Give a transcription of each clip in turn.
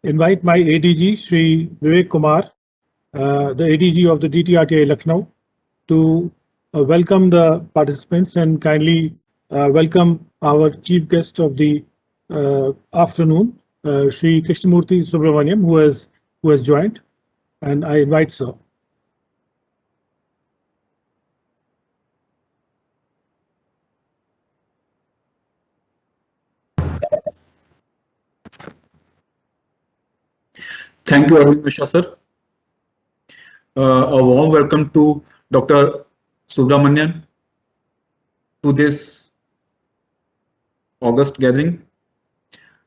invite my ADG, Shri Vivek Kumar, the ADG of the DTRTA Lucknow, to welcome the participants and kindly welcome our chief guest of the afternoon, Shri Krishnamurti Subramaniam, who has joined, and I invite sir. Thank you, Arvind Mishra, sir. A warm welcome to Dr. Subramanian to this August gathering.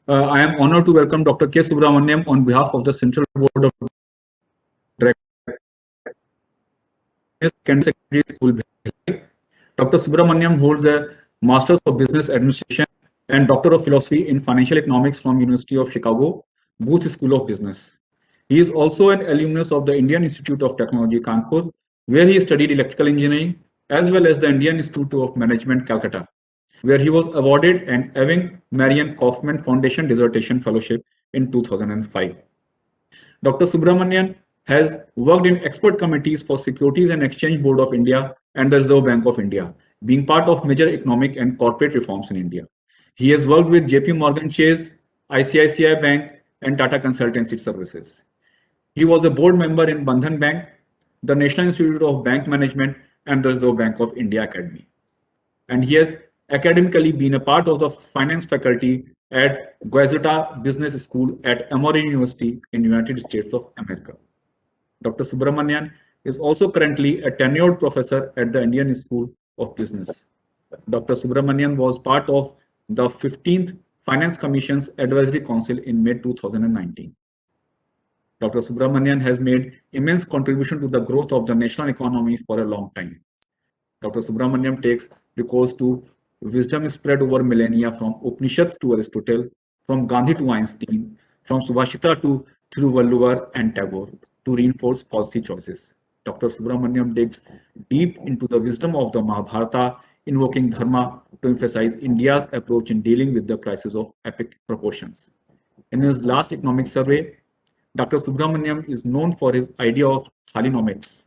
I am honored to welcome Dr. K. Subramaniam on behalf of the Central Board of Directors. Dr. Subramaniam holds a Master's of Business Administration and Doctor of Philosophy in Financial Economics from University of Chicago, Booth School of Business. He is also an alumnus of the Indian Institute of Technology, Kanpur, where he studied electrical engineering, as well as the Indian Institute of Management, Calcutta, where he was awarded an Ewing Marion Kaufman Foundation Dissertation Fellowship in 2005. Dr. Subramanian has worked in expert committees for Securities and Exchange Board of India and the Reserve Bank of India, being part of major economic and corporate reforms in India. He has worked with JP Morgan Chase, ICICI Bank, and Tata Consultancy Services. He was a board member in Bandhan Bank, the National Institute of Bank Management, and the Reserve Bank of India Academy. And he has academically been a part of the finance faculty at Guazeta Business School at Emory University in United States of America. Dr. Subramanian is also currently a tenured professor at the Indian School of Business. Dr. Subramanian was part of the 15th Finance Commission's Advisory Council in May 2019. Dr. Subramanian has made immense contribution to the growth of the national economy for a long time. Dr. Subramanian takes recourse to wisdom spread over millennia from Upanishads to Aristotle, from Gandhi to Einstein, from Subhashita to Thiruvalluvar and Tagore to reinforce policy choices. Dr. Subramanian digs deep into the wisdom of the Mahabharata, invoking Dharma to emphasize India's approach in dealing with the crisis of epic proportions. In his last economic survey, Dr. Subramanian is known for his idea of thalinomics,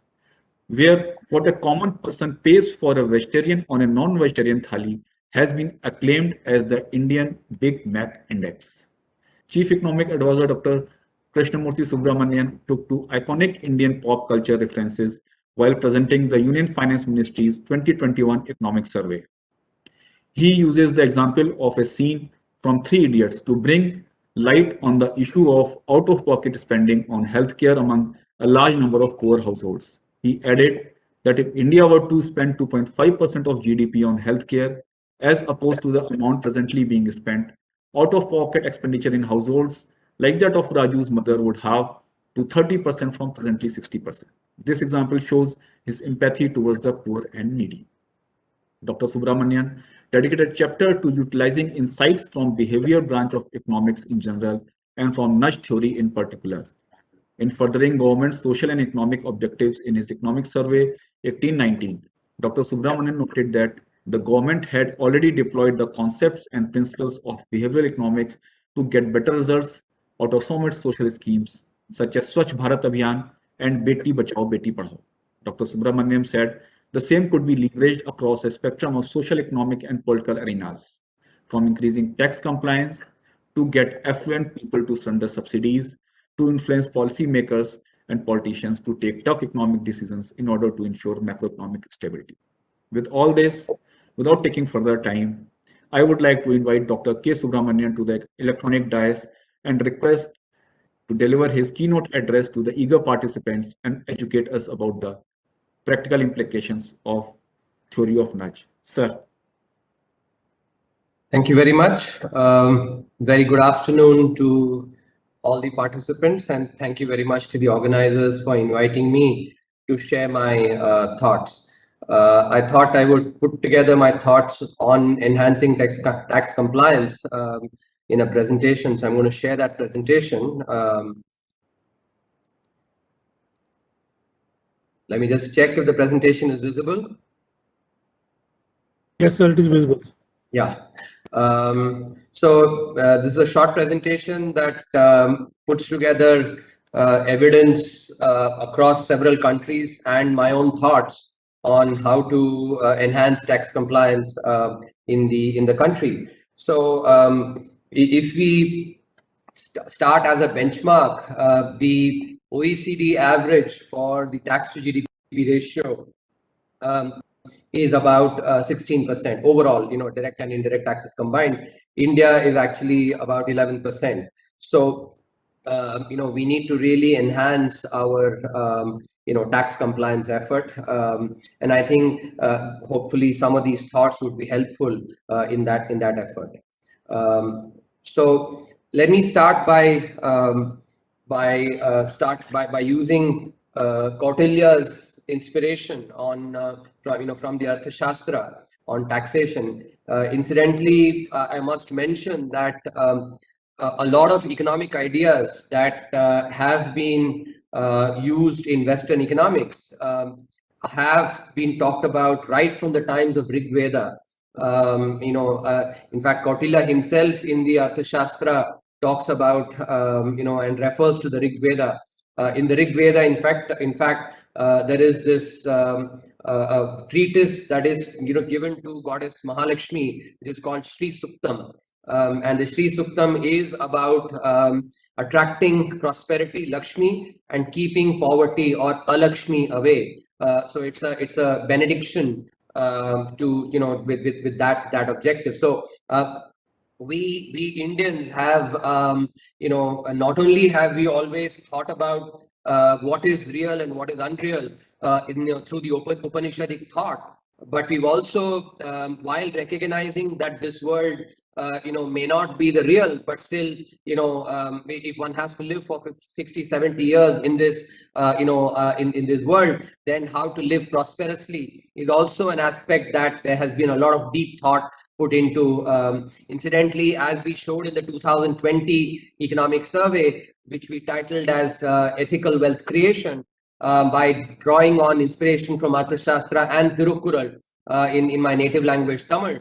where what a common person pays for a vegetarian on a non-vegetarian thali has been acclaimed as the Indian Big Mac Index. Chief Economic Advisor Dr. Krishnamurti Subramanian took to iconic Indian pop culture references while presenting the Union Finance Ministry's 2021 economic survey. He uses the example of a scene from Three Idiots to bring light on the issue of out-of-pocket spending on healthcare among a large number of poor households. He added that if India were to spend 2.5% of GDP on healthcare, as opposed to the amount presently being spent, out-of-pocket expenditure in households like that of Raju's mother would have to 30% from presently 60%. This example shows his empathy towards the poor and needy. Dr. Subramanian dedicated a chapter to utilizing insights from behavior branch of economics in general and from nudge theory in particular. In furthering government's social and economic objectives in his economic survey 1819, Dr. Subramanian noted that the government had already deployed the concepts and principles of behavioral economics to get better results out of some of its social schemes, such as Swachh Bharat Abhiyan and Beti Bachao Beti Padhao. Dr. Subramanian said the same could be leveraged across a spectrum of social, economic, and political arenas, from increasing tax compliance to get affluent people to surrender subsidies, to influence policymakers and politicians to take tough economic decisions in order to ensure macroeconomic stability. With all this, without taking further time, I would like to invite Dr. K. Subramanian to the electronic dais and request to deliver his keynote address to the eager participants and educate us about the practical implications of theory of nudge. Sir. Thank you very much. Very good afternoon to all the participants, and thank you very much to the organizers for inviting me to share my thoughts. I thought I would put together my thoughts on enhancing tax compliance in a presentation. So I'm going to share that presentation. Let me just check if the presentation is visible. Yes, sir, it is visible. Yeah. This is a short presentation that puts together evidence across several countries and my own thoughts on how to enhance tax compliance in the country. So if we start as a benchmark, the OECD average for the tax to GDP ratio is about 16% overall, direct and indirect taxes combined. India is actually about 11%. So, we need to really enhance our, tax compliance effort. And I think hopefully some of these thoughts would be helpful in that effort. So let me start by using Kautilya's inspiration on from the Arthashastra on taxation. Incidentally, I must mention that a lot of economic ideas that have been used in Western economics have been talked about right from the times of Rig Veda. In fact, Kautilya himself in the Arthashastra talks about, and refers to the Rig Veda. In the Rig Veda, in fact, there is this treatise that is, given to goddess Mahalakshmi, which is called Shri Suktam. And the Shri Suktam is about attracting prosperity, Lakshmi, and keeping poverty or Alakshmi away. So it's a benediction to with that objective. So we Indians have not only have we always thought about what is real and what is unreal through the Upanishadic thought, but we've also while recognizing that this world may not be the real, but still, if one has to live for 50, 60, 70 years in this, in this world, then how to live prosperously is also an aspect that there has been a lot of deep thought put into. Incidentally, as we showed in the 2020 economic survey, which we titled as Ethical Wealth Creation, by drawing on inspiration from Arthashastra and Tirukkural in my native language, Tamil.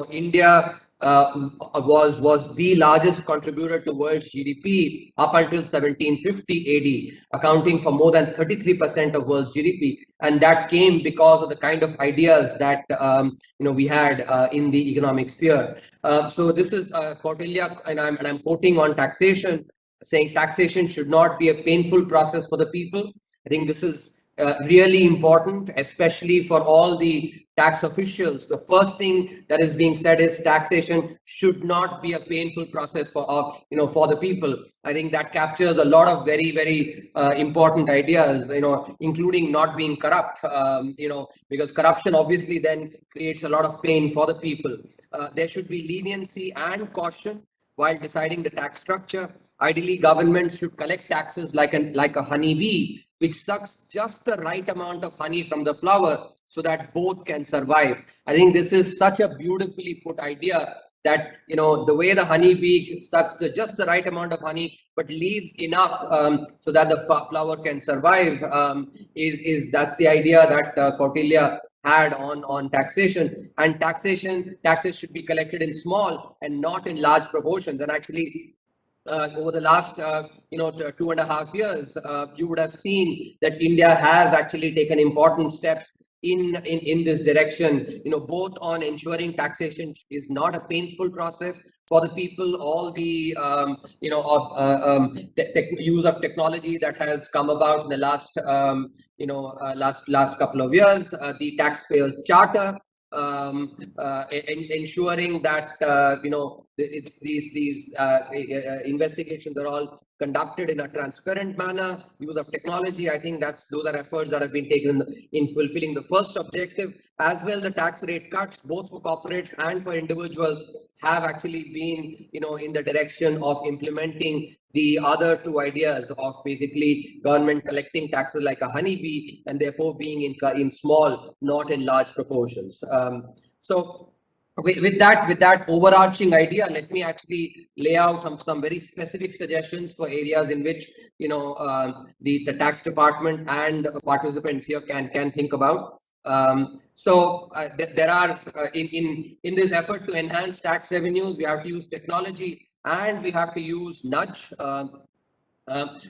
India was the largest contributor to world's GDP up until 1750 AD, accounting for more than 33% of world's GDP, and that came because of the kind of ideas that we had in the economic sphere. So this is Kautilya, and I'm quoting on taxation, saying taxation should not be a painful process for the people. I think this is really important, especially for all the tax officials. The first thing that is being said is taxation should not be a painful process for for the people. I think that captures a lot of very, very important ideas, including not being corrupt, because corruption obviously then creates a lot of pain for the people. There should be leniency and caution while deciding the tax structure. Ideally, governments should collect taxes like a honeybee, which sucks just the right amount of honey from the flower so that both can survive. I think this is such a beautifully put idea that, the way the honeybee sucks just the right amount of honey, but leaves enough so that the flower can survive, that's the idea that Kautilya had on taxation. And taxes should be collected in small and not in large proportions. And actually, over the last 2.5 years, you would have seen that India has actually taken important steps in this direction, both on ensuring taxation is not a painful process for the people, all the use of technology that has come about in the last last couple of years, the taxpayers charter, ensuring that it's these investigations are all conducted in a transparent manner, use of technology. I think those are efforts that have been taken in fulfilling the first objective. As well, the tax rate cuts, both for corporates and for individuals, have actually been in the direction of implementing the other two ideas of basically government collecting taxes like a honeybee and therefore being in small, not in large proportions. So with that overarching idea, let me actually lay out some very specific suggestions for areas in which the tax department and participants here can think about. There are in this effort to enhance tax revenues, we have to use technology and we have to use nudge.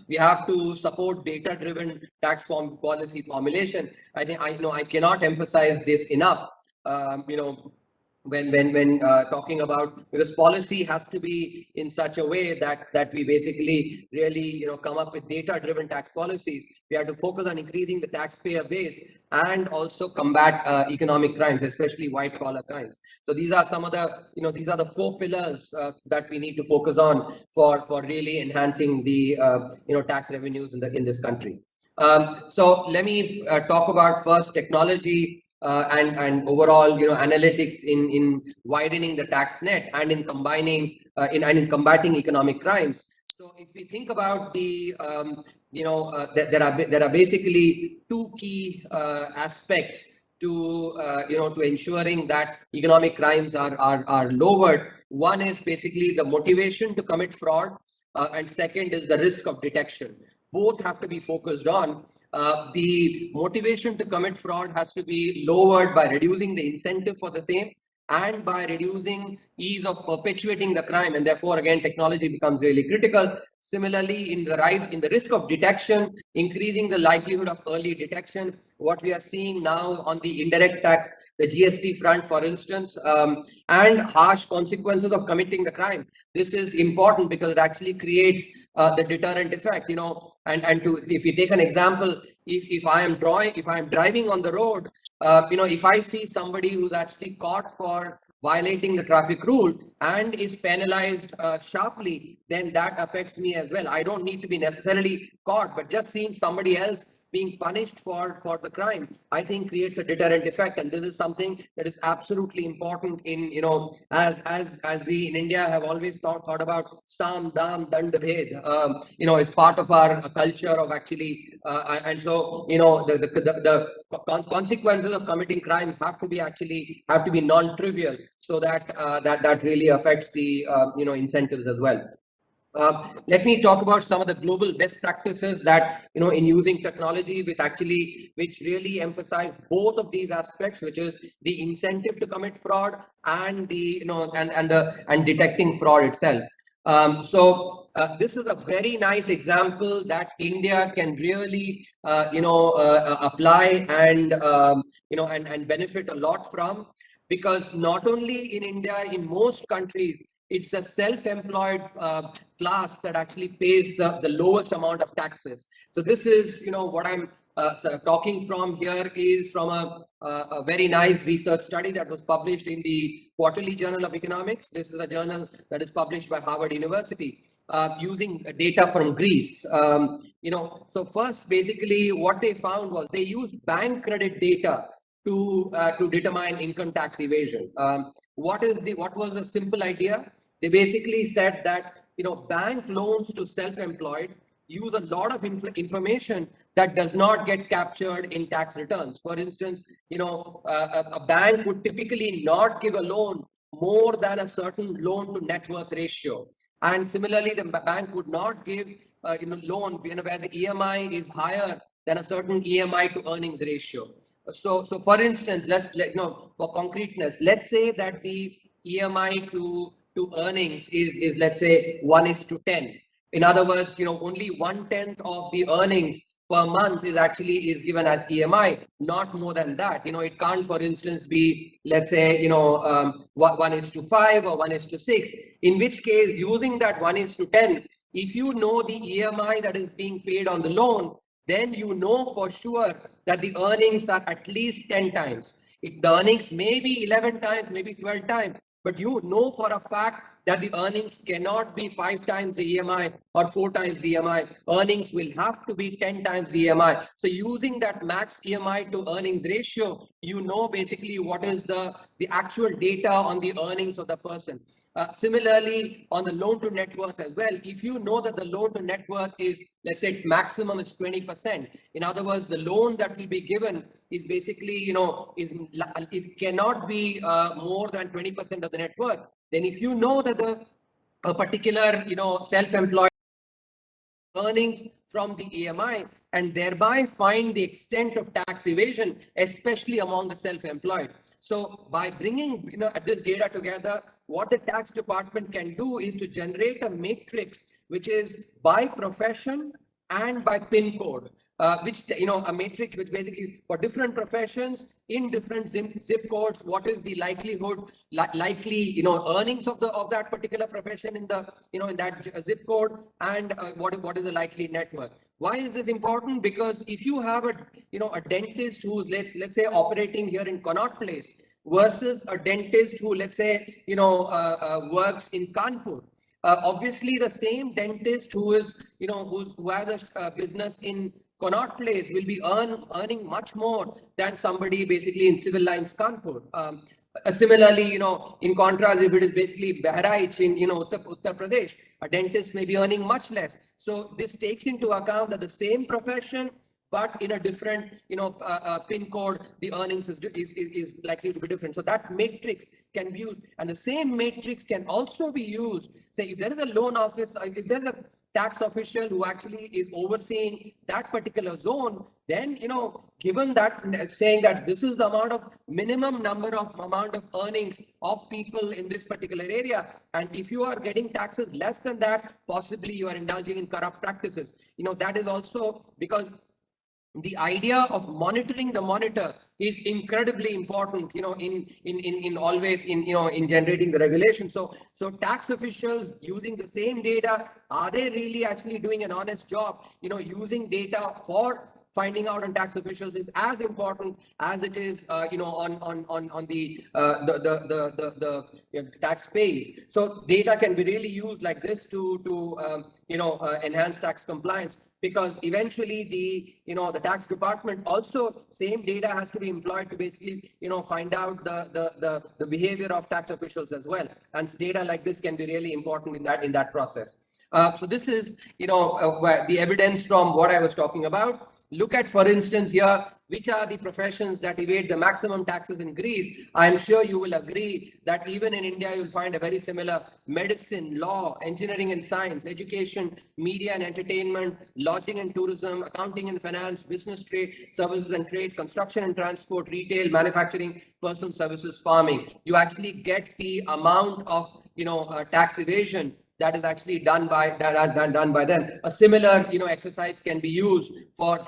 We have to support data-driven tax policy formulation. I think I cannot emphasize this enough. When talking about, because policy has to be in such a way that we basically really come up with data-driven tax policies. We have to focus on increasing the taxpayer base and also combat economic crimes, especially white-collar crimes. So these are some of the these are the 4 pillars that we need to focus on for really enhancing the tax revenues in this country. So let me talk about first technology and overall analytics in widening the tax net and in combining in combating economic crimes. So if we think about the there are basically 2 key aspects to to ensuring that economic crimes are lowered. One is basically the motivation to commit fraud, and second is the risk of detection. Both have to be focused on. The motivation to commit fraud has to be lowered by reducing the incentive for the same and by reducing ease of perpetuating the crime, and therefore again technology becomes really critical. Similarly, in the rise in the risk of detection, increasing the likelihood of early detection. What we are seeing now on the indirect tax, the GST front, for instance, and harsh consequences of committing the crime. This is important because it actually creates the deterrent effect. And to, if you take an example, if I am driving on the road, if I see somebody who's actually caught for violating the traffic rule and is penalized sharply, then that affects me as well. I don't need to be necessarily caught, but just seeing somebody else being punished for the crime, I think creates a deterrent effect. And this is something that is absolutely important in, as we in India have always thought about Sam, Dam, Dand, Bhed, as part of our culture of actually, and so, the consequences of committing crimes have to be non-trivial, so that that really affects the, incentives as well. Let me talk about some of the global best practices that, in using technology which really emphasize both of these aspects, which is the incentive to commit fraud and the, and detecting fraud itself. This is a very nice example that India can really, apply and, and benefit a lot from, because not only in India, in most countries, it's a self-employed class that actually pays the lowest amount of taxes. So this is, what I'm talking from here is from a very nice research study that was published in the Quarterly Journal of Economics. This is a journal that is published by Harvard University, using data from Greece. So first, basically, what they found was they used bank credit data to determine income tax evasion. What was the simple idea? They basically said that, bank loans to self-employed use a lot of information that does not get captured in tax returns. For instance, a bank would typically not give a loan more than a certain loan to net worth ratio. And similarly, the bank would not give loan where the EMI is higher than a certain EMI to earnings ratio. So for instance, for concreteness, let's say that the EMI to earnings is let's say 1:10. In other words, only 1/10 of the earnings per month is given as EMI, not more than that. It can't, for instance, be, let's say, 1:5 or 1:6. In which case, using that 1:10, if you know the EMI that is being paid on the loan, then you know for sure that the earnings are at least 10 times. The earnings may be 11 times, maybe 12 times, but you know for a fact that the earnings cannot be 5 times the EMI or 4 times the EMI. Earnings will have to be 10 times the EMI. So using that max EMI to earnings ratio, you know basically what is the actual data on the earnings of the person. Similarly, on the loan to net worth as well, if you know that the loan to net worth is, let's say, maximum is 20%. In other words, the loan that will be given is basically, is cannot be more than 20% of the net worth. Then if you know that a particular, self-employed earnings from the EMI and thereby find the extent of tax evasion, especially among the self-employed. So by bringing this data together, what the tax department can do is to generate a matrix which is by profession and by PIN code, which a matrix which basically for different professions in different zip codes, what is the likelihood, likely earnings of that particular profession in the in that zip code, and what is the likely net worth. Why is this important? Because if you have a dentist who's let's say operating here in Connaught Place versus a dentist who let's say works in Kanpur. Obviously, the same dentist who is, who has a business in Connaught Place will be earning much more than somebody basically in Civil Lines Kanpur. Similarly, in contrast, if it is basically Bahraich in, Uttar Pradesh, a dentist may be earning much less. So this takes into account that the same profession, but in a different PIN code, the earnings is likely to be different. So that matrix can be used, and the same matrix can also be used. Say if there is a loan office, if there's a tax official who actually is overseeing that particular zone, then given that, saying that this is the minimum amount of earnings of people in this particular area, and if you are getting taxes less than that, possibly you are indulging in corrupt practices. That is also because the idea of monitoring the monitor is incredibly important, in always in generating the regulation. So tax officials using the same data, are they really actually doing an honest job? Using data for finding out on tax officials is as important as it is, on the tax pays. So data can be really used like this to enhance tax compliance. Because eventually the tax department also, same data has to be employed to basically find out the behavior of tax officials as well, and data like this can be really important in that process. So this is the evidence from what I was talking about. Look at, for instance, here, which are the professions that evade the maximum taxes in Greece. I'm sure you will agree that even in India, you'll find a very similar: medicine, law, engineering and science, education, media and entertainment, lodging and tourism, accounting and finance, business, trade, services and trade, construction and transport, retail, manufacturing, personal services, farming. You actually get the amount of tax evasion that is actually done by them. A similar exercise can be used for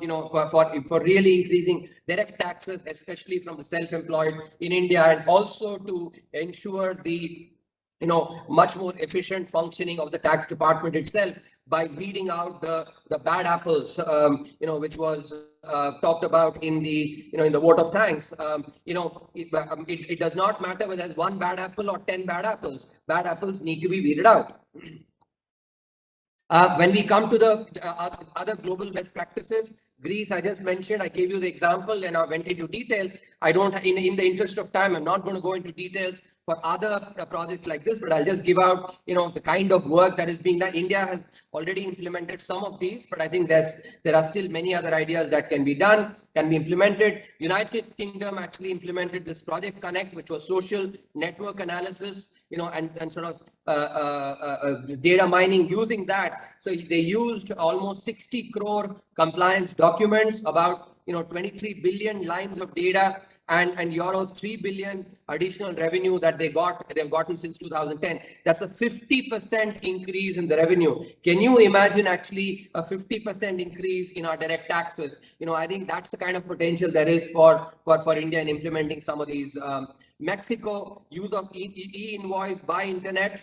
for really increasing direct taxes, especially from the self-employed in India, and also to ensure the much more efficient functioning of the tax department itself by weeding out the bad apples, which was talked about in the in the vote of thanks. It does not matter whether there's one bad apple or 10 bad apples. Bad apples need to be weeded out. When we come to the other global best practices, Greece, I just mentioned, I gave you the example and I went into detail. I don't, in the interest of time, I'm not going to go into details for other projects like this, but I'll just give out, the kind of work that is being done. India has already implemented some of these, but I think there are still many other ideas that can be done, can be implemented. United Kingdom actually implemented this Project Connect, which was social network analysis, and sort of data mining using that. So they used almost 60 crore compliance documents, about 23 billion lines of data, and euro 3 billion additional revenue that they've gotten since 2010. That's a 50% increase in the revenue. Can you imagine actually a 50% increase in our direct taxes? I think that's the kind of potential there is for India in implementing some of these. Mexico, use of e-invoice by internet,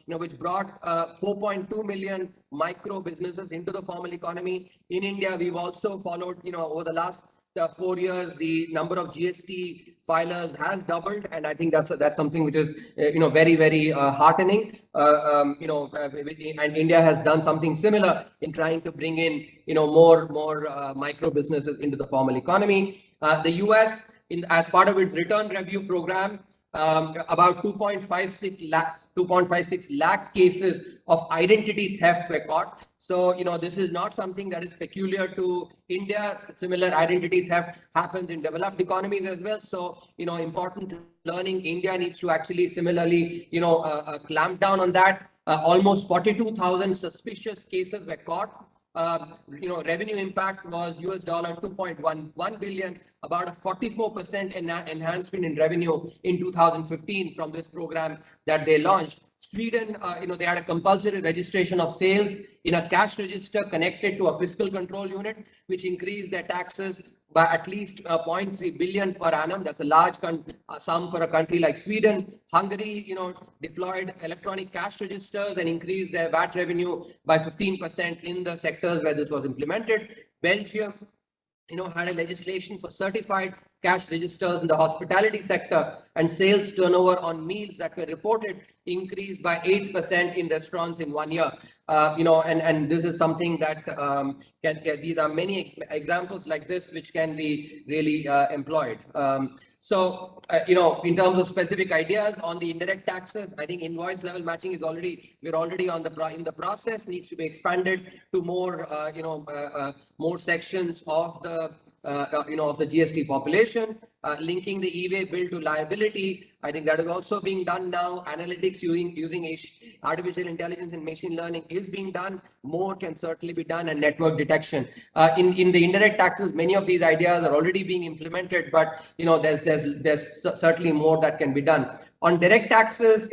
which brought 4.2 million micro businesses into the formal economy. In India, we've also followed, over the last 4 years, the number of GST filers has doubled, and I think that's something which is very, very heartening. And India has done something similar in trying to bring in more micro businesses into the formal economy. The US, as part of its return review program, about 2.56 lakh cases of identity theft were caught. So, this is not something that is peculiar to India. Similar identity theft happens in developed economies as well. So, important learning. India needs to actually similarly, clamp down on that. Almost 42,000 suspicious cases were caught. revenue impact was $2.11 billion, about a 44% enhancement in revenue in 2015 from this program that they launched. Sweden, they had a compulsory registration of sales in a cash register connected to a fiscal control unit, which increased their taxes by at least 0.3 billion per annum. That's a large sum for a country like Sweden. Hungary, deployed electronic cash registers and increased their VAT revenue by 15% in the sectors where this was implemented. Belgium, had a legislation for certified cash registers in the hospitality sector, and sales turnover on meals that were reported increased by 8% in restaurants in 1 year. And this is something that these are many examples like this which can be really employed. In terms of specific ideas on the indirect taxes, I think invoice level matching is we're already in the process, needs to be expanded to more, more sections of the of the GST population. Linking the e-way bill to liability, I think that is also being done now. Analytics using artificial intelligence and machine learning is being done. More can certainly be done, and network detection. In the indirect taxes, many of these ideas are already being implemented, but there's certainly more that can be done. On direct taxes,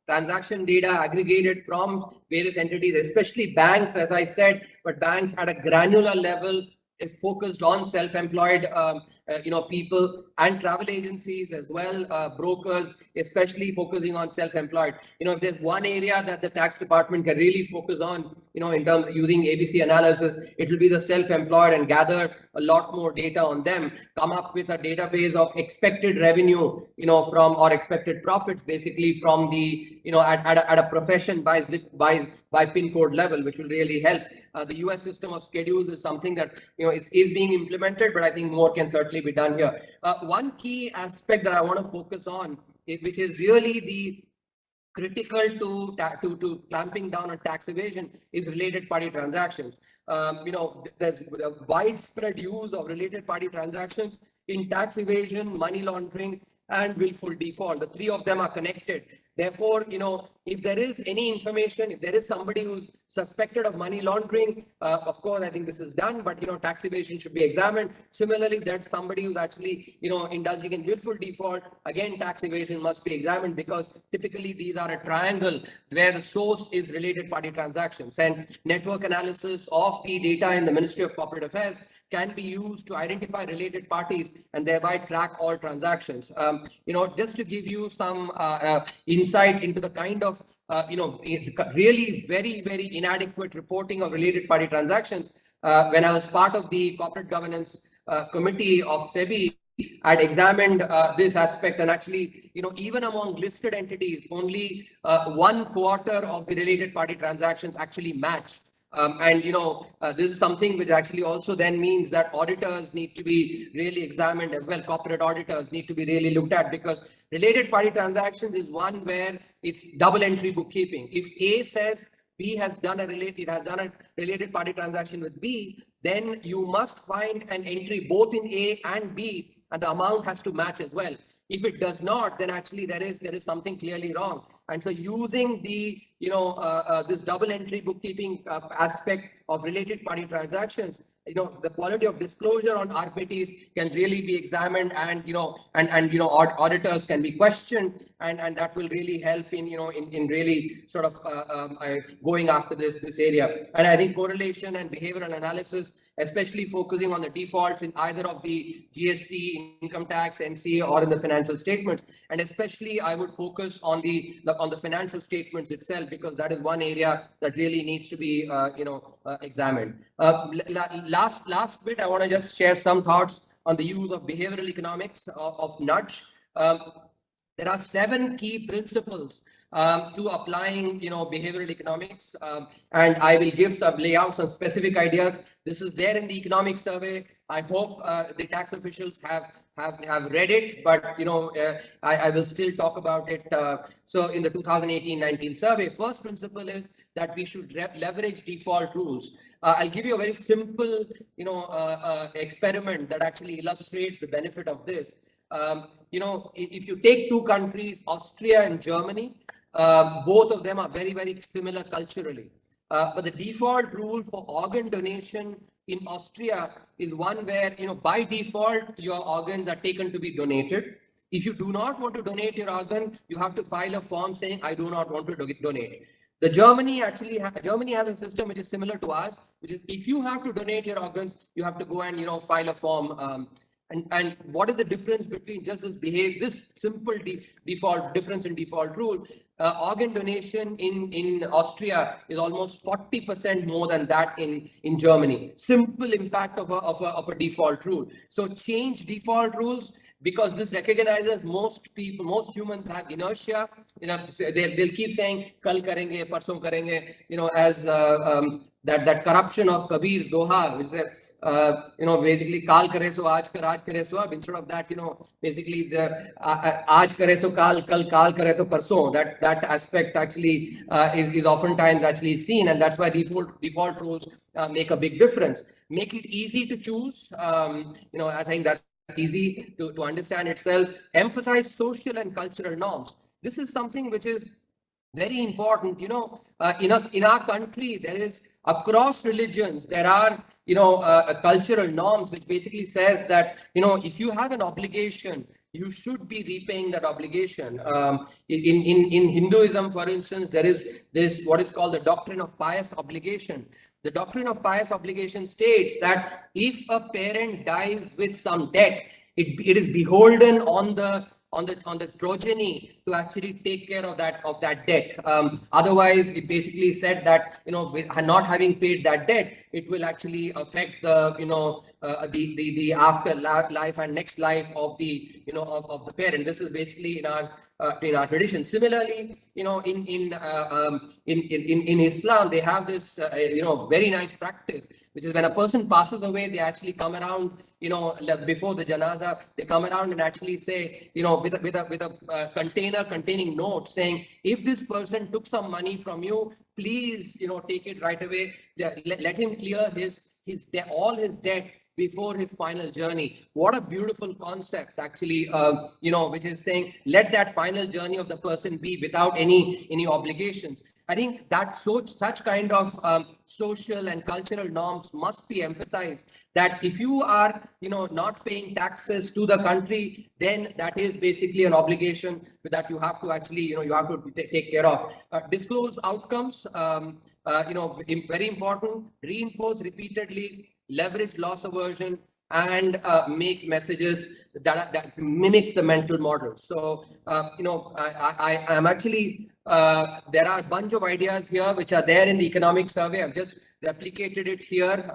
transaction data aggregated from various entities, especially banks, as I said, but banks at a granular level is focused on self-employed people, and travel agencies as well, brokers, especially focusing on self-employed. If there's one area that the tax department can really focus on, in terms of using ABC analysis, it will be the self-employed, and gather a lot more data on them, come up with a database of expected revenue, from, or expected profits, basically from the, at a profession by pin code level, which will really help. The US system of schedules is something that is being implemented, but I think more can certainly be done here. One key aspect that I want to focus on, which is really the critical to clamping down on tax evasion, is related party transactions. There's a widespread use of related party transactions in tax evasion, money laundering, and willful default. The three of them are connected. Therefore, if there is any information, if there is somebody who's suspected of money laundering, of course, I think this is done, but, tax evasion should be examined. Similarly, there's somebody who's actually, indulging in willful default, again, tax evasion must be examined, because typically these are a triangle where the source is related party transactions, and network analysis of the data in the Ministry of Corporate Affairs can be used to identify related parties and thereby track all transactions. Just to give you some insight into the kind of really very, very inadequate reporting of related party transactions, when I was part of the corporate governance committee of SEBI, I'd examined this aspect, and actually, even among listed entities, only 1/4 of the related party transactions actually match. This is something which actually also then means that auditors need to be really examined as well. Corporate auditors need to be really looked at, because related party transactions is one where it's double entry bookkeeping. If A says B has done a related party transaction with B, then you must find an entry both in A and B, and the amount has to match as well. If it does not, then actually there is something clearly wrong. And so using the this double entry bookkeeping aspect of related party transactions, the quality of disclosure on RPTs can really be examined, and auditors can be questioned, and that will really help in in really sort of going after this area. And I think correlation and behavioral analysis, especially focusing on the defaults in either of the GST, income tax, MCA, or in the financial statements. And especially I would focus on the financial statements itself, because that is one area that really needs to be examined. Last bit, I want to just share some thoughts on the use of behavioral economics of nudge. There are 7 key principles to applying, behavioral economics, and I will give some layouts on specific ideas. This is there in the economic survey. I hope the tax officials have read it, but I will still talk about it. So in the 2018-19 survey, first principle is that we should leverage default rules. I'll give you a very simple, experiment that actually illustrates the benefit of this. If you take 2 countries, Austria and Germany, both of them are very, very similar culturally. But the default rule for organ donation in Austria is one where, by default, your organs are taken to be donated. If you do not want to donate your organ, you have to file a form saying, I do not want to donate. The Germany Germany has a system which is similar to ours, which is if you have to donate your organs, you have to go and file a form. And what is the difference between just this simple default difference in default rule? Organ donation in Austria is almost 40% more than that in Germany. Simple impact of a default rule. So change default rules, because this recognizes most humans have inertia. They'll keep saying kal karenge, parson karenge, as that corruption of Kabir's Doha, which is basically kaal kare so aaj kare so ab. Instead of that, basically the aaj kare so kal kaal kare to parson. That aspect actually is oftentimes actually seen, and that's why default rules make a big difference. Make it easy to choose. I think that's easy to understand itself. Emphasize social and cultural norms. This is something which is very important. In our country, there is, across religions, there are cultural norms which basically says that if you have an obligation, you should be repaying that obligation. In Hinduism, for instance, there is what is called the doctrine of pious obligation. The doctrine of pious obligation states that if a parent dies with some debt, it is beholden on the progeny to actually take care of that debt. Otherwise, it basically said that with not having paid that debt, it will actually affect the afterlife and next life of the of the parent. This is basically in our tradition. Similarly, in Islam, they have this very nice practice, which is when a person passes away, they actually come around, before the janaza, they come around and actually say, with a container containing notes saying, if this person took some money from you, please, take it right away. Let him clear all his debt before his final journey. What a beautiful concept, actually, which is saying, let that final journey of the person be without any obligations. I think that such kind of social and cultural norms must be emphasized, that if you are not paying taxes to the country, then that is basically an obligation that you have to actually you have to take care of. Disclose outcomes, very important. Reinforce repeatedly, leverage loss aversion, and make messages that mimic the mental model. So I am actually there are a bunch of ideas here which are there in the economic survey. I've just replicated it here.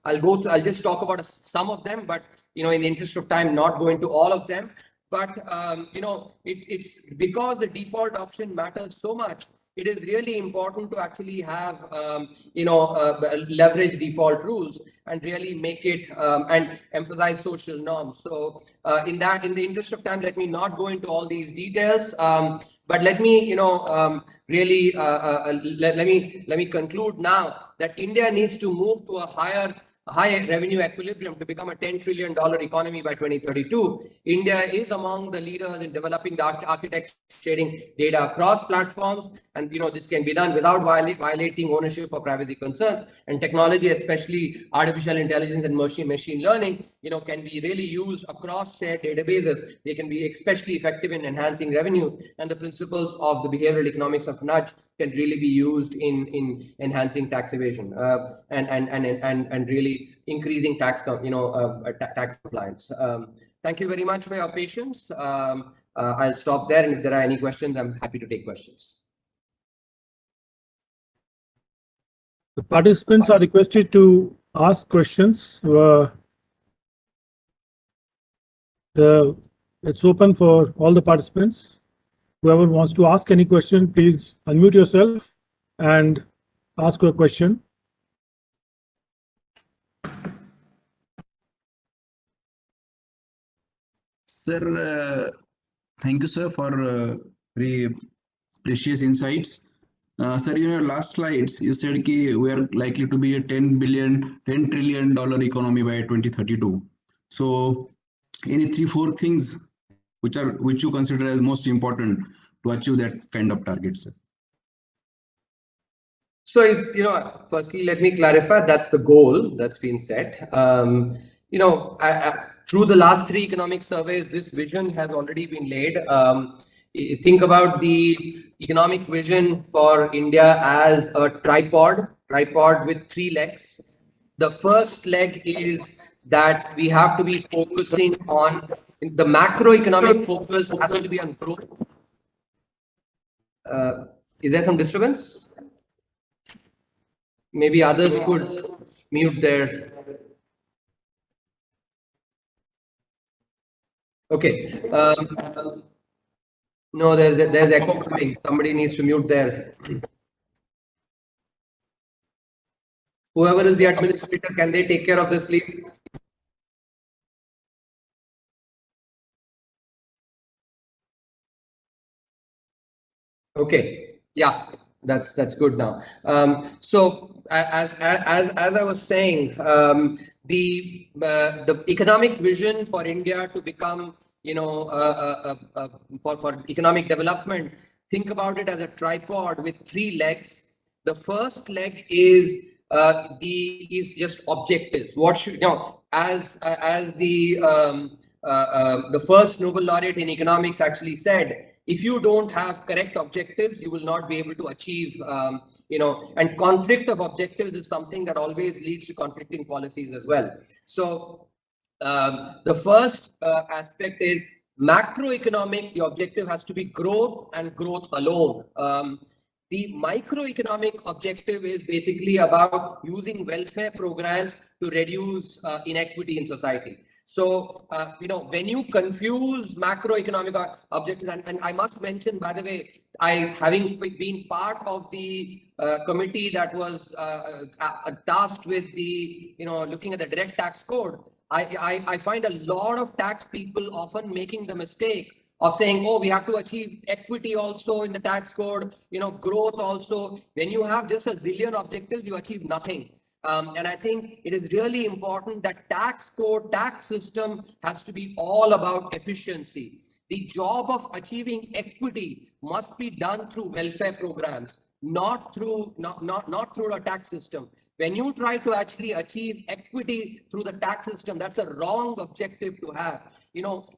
I'll just talk about some of them, but in the interest of time, not go into all of them. But it's because the default option matters so much. It is really important to actually have leverage default rules and really make it and emphasize social norms. So in the interest of time, let me not go into all these details. But let me really let me conclude now that India needs to move to a high revenue equilibrium to become a $10 trillion economy by 2032. India is among the leaders in developing the architecture sharing data across platforms, and this can be done without violating ownership or privacy concerns. And technology, especially artificial intelligence and machine learning, can be really used across shared databases. They can be especially effective in enhancing revenues, and the principles of the behavioral economics of nudge can really be used in enhancing tax evasion and really increasing tax compliance. Thank you very much for your patience. I'll stop there, and if there are any questions, I'm happy to take questions. The participants are requested to ask questions. It's open for all the participants. Whoever wants to ask any question, please unmute yourself and ask your question. Sir, thank you, sir, for very precious insights. Sir, in your last slides, you said that we are likely to be a $10 trillion economy by 2032. So, any 3-4 things which you consider as most important to achieve that kind of target, sir? So, firstly, let me clarify, that's the goal that's been set. Through the last 3 economic surveys, this vision has already been laid. Think about the economic vision for India as a tripod with 3 legs. The first leg is that we have to be focusing on the macroeconomic focus has to be on growth. Is there some disturbance? Maybe others could mute their. Okay. No, there's echo coming. Somebody needs to mute their. Whoever is the administrator, can they take care of this, please? Okay. Yeah, that's good now. So as I was saying, the economic vision for India to become, for economic development, think about it as a tripod with 3 legs. The first leg is just objectives. What should as the first Nobel laureate in economics actually said, if you don't have correct objectives, you will not be able to achieve, and conflict of objectives is something that always leads to conflicting policies as well. So the first aspect is macroeconomic. The objective has to be growth and growth alone. The microeconomic objective is basically about using welfare programs to reduce inequity in society. So, when you confuse macroeconomic objectives, and I must mention, by the way, having been part of the committee that was tasked with the, looking at the direct tax code, I find a lot of tax people often making the mistake of saying, oh, we have to achieve equity also in the tax code, growth also. When you have just a zillion objectives, you achieve nothing. And I think it is really important that tax code, tax system has to be all about efficiency. The job of achieving equity must be done through welfare programs, not through a tax system. When you try to actually achieve equity through the tax system, that's a wrong objective to have.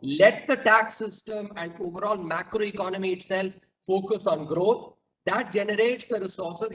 Let the tax system and overall macroeconomy itself focus on growth. That generates the resources,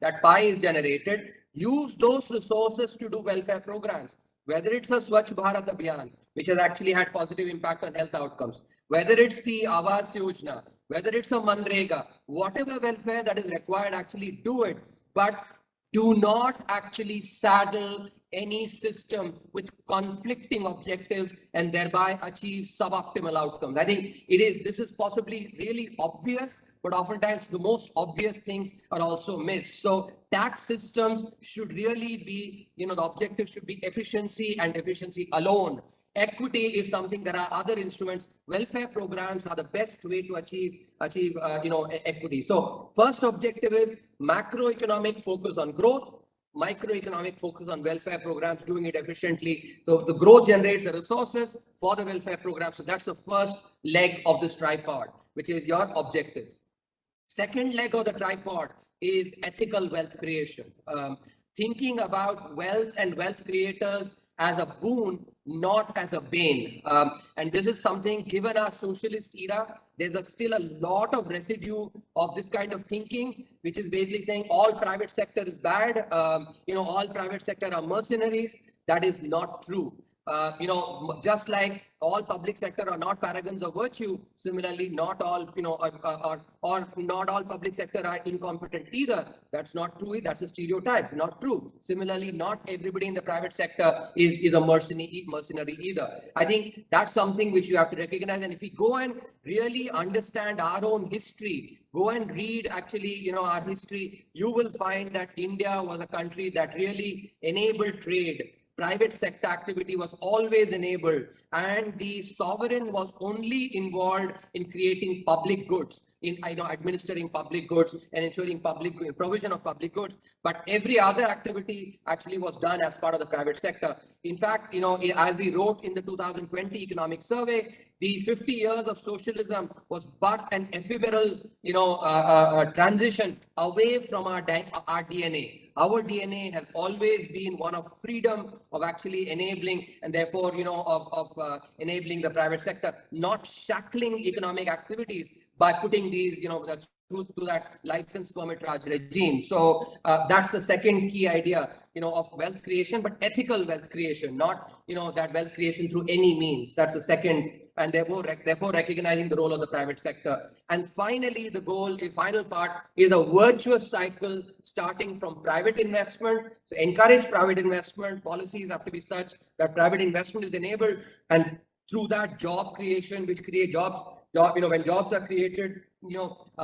that pie is generated. Use those resources to do welfare programs, whether it's a Swachh Bharat Abhiyan, which has actually had positive impact on health outcomes, whether it's the Awas Yojana, whether it's a Manrega, whatever welfare that is required, actually do it. But do not actually saddle any system with conflicting objectives and thereby achieve suboptimal outcomes. I think this is possibly really obvious, but oftentimes the most obvious things are also missed. So tax systems should really be, the objective should be efficiency and efficiency alone. Equity is something. There are other instruments. Welfare programs are the best way to achieve equity. So first objective is macroeconomic focus on growth, microeconomic focus on welfare programs, doing it efficiently. So the growth generates the resources for the welfare program. So that's the first leg of this tripod, which is your objectives. Second leg of the tripod is ethical wealth creation. Thinking about wealth and wealth creators as a boon, not as a bane. And this is something, given our socialist era, there's still a lot of residue of this kind of thinking, which is basically saying all private sector is bad, all private sector are mercenaries. That is not true. Just like all public sector are not paragons of virtue, similarly, not all, or not all public sector are incompetent either. That's not true. That's a stereotype, not true. Similarly, not everybody in the private sector is a mercenary either. I think that's something which you have to recognize. And if we go and really understand our own history, go and read actually, our history, you will find that India was a country that really enabled trade. Private sector activity was always enabled, and the sovereign was only involved in creating public goods. in administering public goods and ensuring public provision of public goods, but every other activity actually was done as part of the private sector. In fact, as we wrote in the 2020 economic survey, the 50 years of socialism was but an ephemeral, transition away from our DNA. Our DNA has always been one of freedom, of actually enabling, and therefore, enabling the private sector, not shackling economic activities by putting these, to that license permit Raj regime. So that's the second key idea, of wealth creation, but ethical wealth creation, not, that wealth creation through any means. That's the second, and therefore recognizing the role of the private sector. And finally, the final part is a virtuous cycle starting from private investment. So encourage private investment. Policies have to be such that private investment is enabled, and through that job creation, which create jobs, when jobs are created,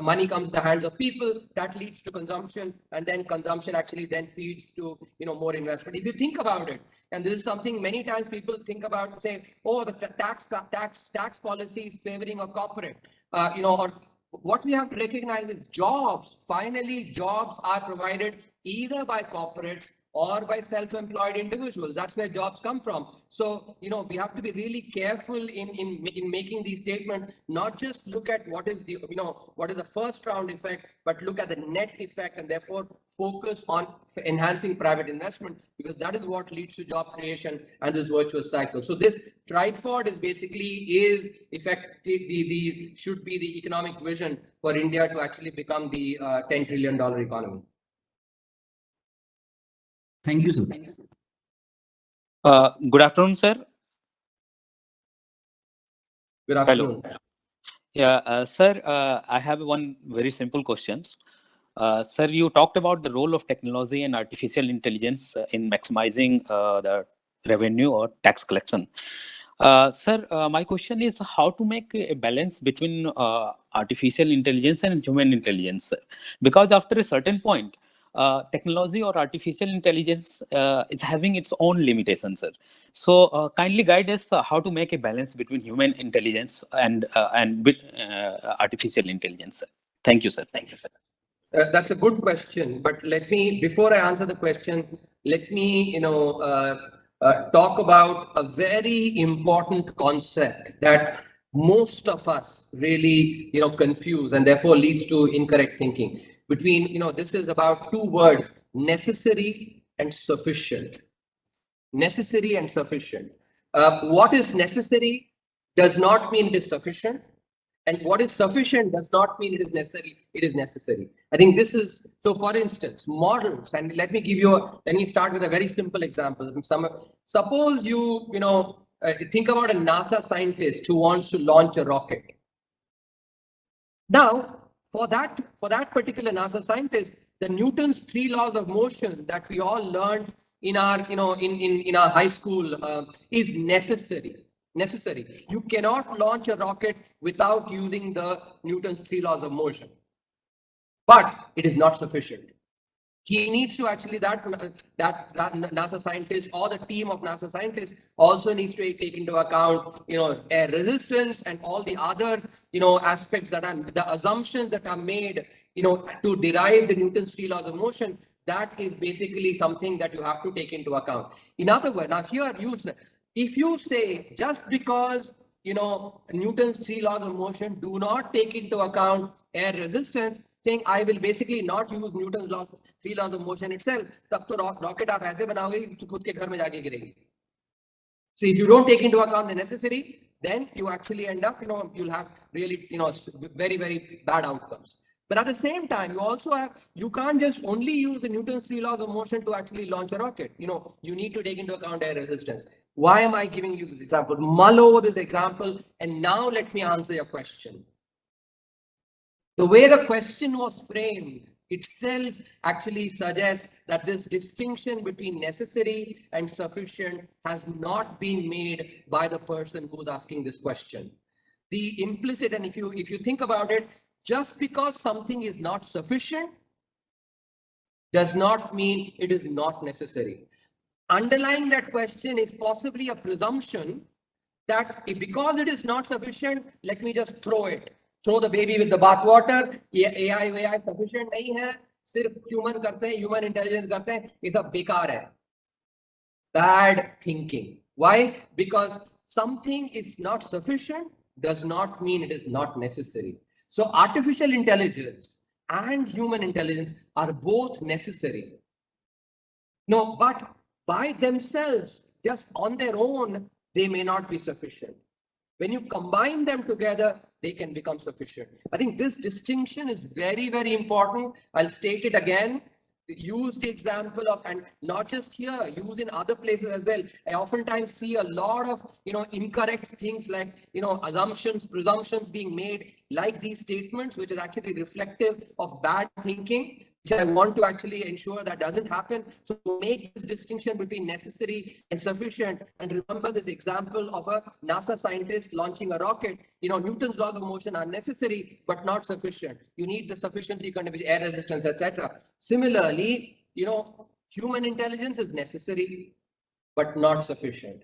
money comes in the hands of people, that leads to consumption, and then consumption actually then feeds to, more investment. If you think about it, and this is something many times people think about, say, oh, the tax policy is favoring a corporate, or what we have to recognize is jobs. Finally, jobs are provided either by corporates or by self-employed individuals. That's where jobs come from. So, we have to be really careful in making these statements, not just look at what is the first round effect, but look at the net effect, and therefore focus on enhancing private investment, because that is what leads to job creation and this virtuous cycle. So this tripod is effectively should be the economic vision for India to actually become the $10 trillion economy. Thank you, sir. Good afternoon, sir. Good afternoon. Hello. Yeah, sir, I have one very simple questions. Sir, you talked about the role of technology and artificial intelligence in maximizing the revenue or tax collection. Sir, my question is how to make a balance between artificial intelligence and human intelligence, because after a certain point, technology or artificial intelligence is having its own limitations, sir. So kindly guide us how to make a balance between human intelligence and artificial intelligence, sir. Thank you, sir. Thank you, sir. That's a good question, but before I answer the question, let me, talk about a very important concept that most of us really, confuse, and therefore leads to incorrect thinking between, this is about two words: necessary and sufficient. Necessary and sufficient. What is necessary does not mean it is sufficient. And what is sufficient does not mean it is necessary. It is necessary. I think this is, so for instance, models, and let me start with a very simple example. Suppose you think about a NASA scientist who wants to launch a rocket. Now, for that particular NASA scientist, the Newton's 3 laws of motion that we all learned in our, in our high school is necessary. You cannot launch a rocket without using the Newton's 3 laws of motion. But it is not sufficient. He needs to actually, that NASA scientist or the team of NASA scientists also needs to take into account, air resistance and all the other, aspects that are the assumptions that are made, to derive the Newton's 3 laws of motion. That is basically something that you have to take into account. In other words, now here if you say just because, Newton's 3 laws of motion do not take into account air resistance, saying I will basically not use Newton's 3 laws of motion itself, तब तो rocket आप ऐसे बनाओगे कि खुद के घर में जाके गिरेगी. So if you don't take into account the necessary, then you actually end up, you'll have really, very, very bad outcomes. But at the same time, you can't just only use the Newton's 3 laws of motion to actually launch a rocket. You need to take into account air resistance. Why am I giving you this example? Mull over this example, and now let me answer your question. The way the question was framed itself actually suggests that this distinction between necessary and sufficient has not been made by the person who's asking this question. The implicit, and if you think about it, just because something is not sufficient does not mean it is not necessary. Underlying that question is possibly a presumption that because it is not sufficient, let me just throw it. throw the baby with the bathwater. ये AI sufficient नहीं है, सिर्फ human करते हैं, human intelligence करते हैं, ये सब बेकार है. Bad thinking. Why? Because something is not sufficient does not mean it is not necessary. So artificial intelligence and human intelligence are both necessary. No, but by themselves, just on their own, they may not be sufficient. When you combine them together, they can become sufficient. I think this distinction is very, very important. I'll state it again. Use the example of, and not just here, use in other places as well. I oftentimes see a lot of, incorrect things like, assumptions, presumptions being made like these statements, which is actually reflective of bad thinking, which I want to actually ensure that doesn't happen. So make this distinction between necessary and sufficient. And remember this example of a NASA scientist launching a rocket. Newton's laws of motion are necessary, but not sufficient. You need the sufficiency condition, air resistance, etc. Similarly, human intelligence is necessary, but not sufficient.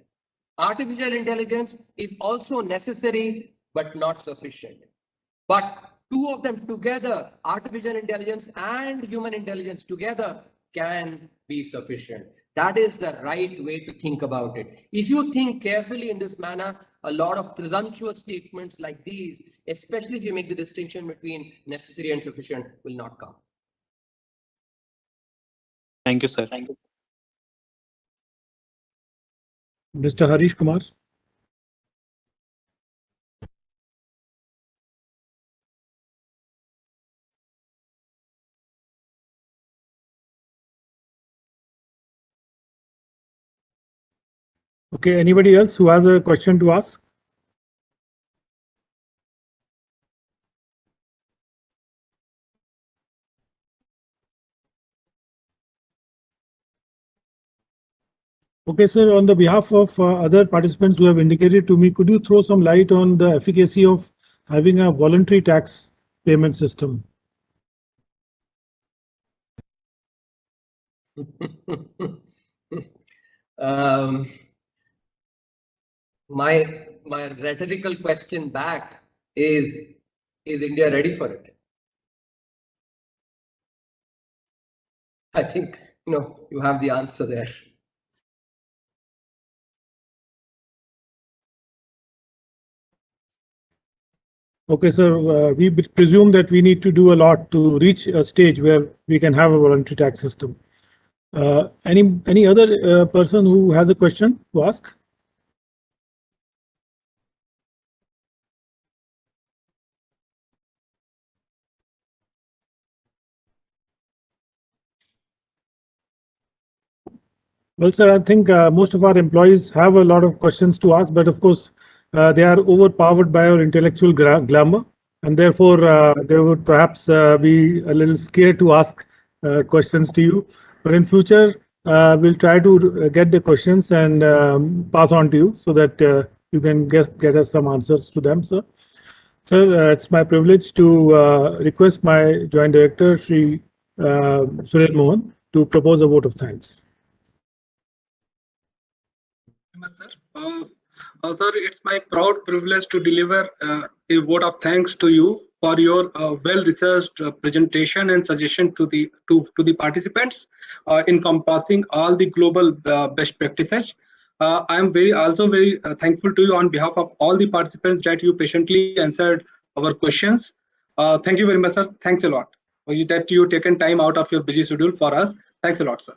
Artificial intelligence is also necessary, but not sufficient. But two of them together, artificial intelligence and human intelligence together, can be sufficient. That is the right way to think about it. If you think carefully in this manner, a lot of presumptuous statements like these, especially if you make the distinction between necessary and sufficient, will not come. Thank you, sir. Mr. Harish Kumar. Okay, anybody else who has a question to ask? Okay, sir, on the behalf of other participants who have indicated to me, could you throw some light on the efficacy of having a voluntary tax payment system? My rhetorical question back is India ready for it? I think, you have the answer there. Okay, sir, we presume that we need to do a lot to reach a stage where we can have a voluntary tax system. Any other person who has a question to ask? Well, sir, I think most of our employees have a lot of questions to ask, but of course, they are overpowered by our intellectual glamour, and therefore they would perhaps be a little scared to ask questions to you. But in future, we'll try to get the questions and pass on to you so that you can get us some answers to them, sir. Sir, it's my privilege to request my Joint Director, Shri Surel Mohan, to propose a vote of thanks. Sir. Sir, it's my proud privilege to deliver a vote of thanks to you for your well-researched presentation and suggestion to the participants, encompassing all the global best practices. I am also very thankful to you on behalf of all the participants that you patiently answered our questions. Thank you very much, sir. Thanks a lot that you taken time out of your busy schedule for us. Thanks a lot, sir.